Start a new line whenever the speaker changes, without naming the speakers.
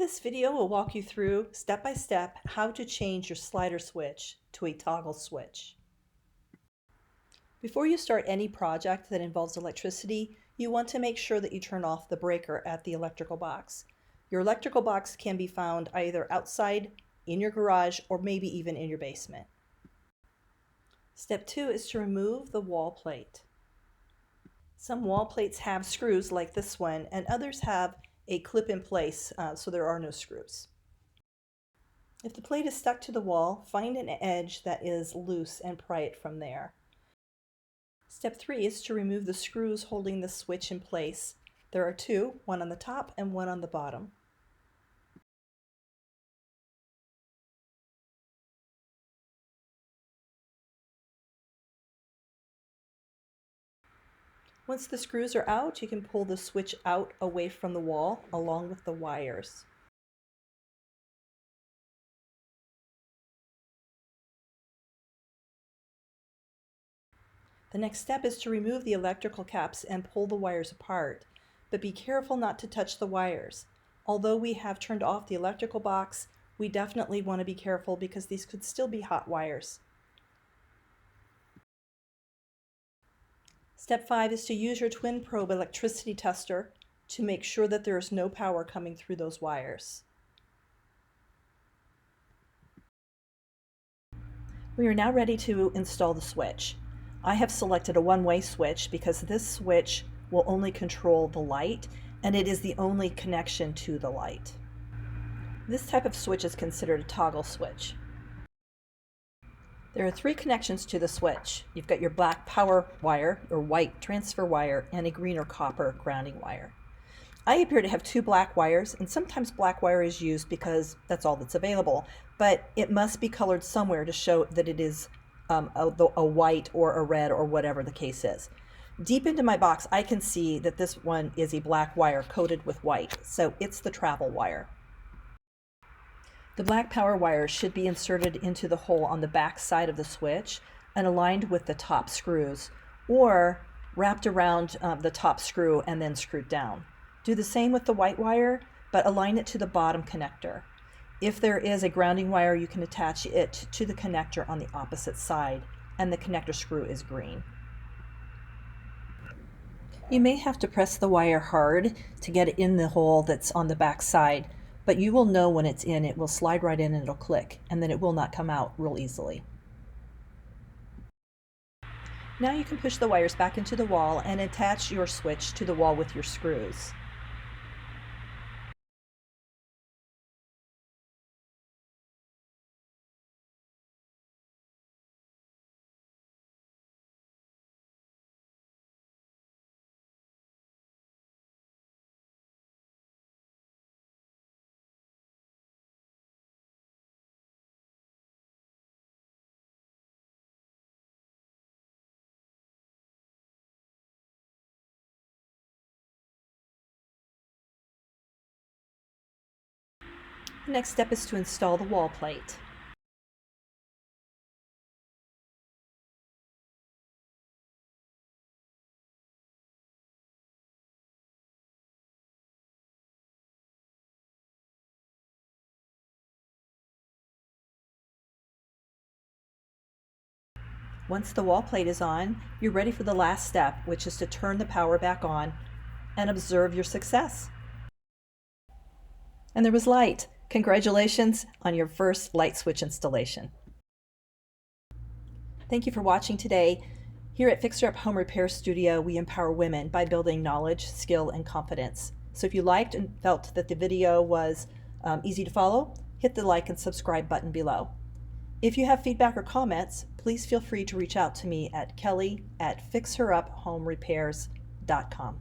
This video will walk you through step by step how to change your slider switch to a toggle switch. Before you start any project that involves electricity, you want to make sure that you turn off the breaker at the electrical box. Your electrical box can be found either outside, in your garage, or maybe even in your basement. Step 2 is to remove the wall plate. Some wall plates have screws like this one, and others have a clip in place, so there are no screws. If the plate is stuck to the wall, find an edge that is loose and pry it from there. Step 3 is to remove the screws holding the switch in place. There are two, one on the top and one on the bottom. Once the screws are out, you can pull the switch out away from the wall along with the wires. The next step is to remove the electrical caps and pull the wires apart, but be careful not to touch the wires. Although we have turned off the electrical box, we definitely want to be careful because these could still be hot wires. Step 5 is to use your twin probe electricity tester to make sure that there is no power coming through those wires. We are now ready to install the switch. I have selected a one-way switch because this switch will only control the light, and it is the only connection to the light. This type of switch is considered a toggle switch. There are three connections to the switch. You've got your black power wire or white transfer wire and a green or copper grounding wire. I appear to have two black wires, and sometimes black wire is used because that's all that's available, but it must be colored somewhere to show that it is a white or a red or whatever the case is. Deep into my box, I can see that this one is a black wire coated with white, so it's the travel wire. The black power wire should be inserted into the hole on the back side of the switch and aligned with the top screws, or wrapped around the top screw and then screwed down. Do the same with the white wire, but align it to the bottom connector. If there is a grounding wire, you can attach it to the connector on the opposite side, and the connector screw is green. You may have to press the wire hard to get it in the hole that's on the back side, but you will know when it's in. It will slide right in and it'll click, and then it will not come out real easily. Now you can push the wires back into the wall and attach your switch to the wall with your screws. The next step is to install the wall plate. Once the wall plate is on, you're ready for the last step, which is to turn the power back on and observe your success. And there was light. Congratulations on your first light switch installation. Thank you for watching today. Here at Fixer Up Home Repair Studio, we empower women by building knowledge, skill, and confidence. So if you liked and felt that the video was easy to follow, hit the like and subscribe button below. If you have feedback or comments, please feel free to reach out to me at kelly@fixheruphomerepairs.com.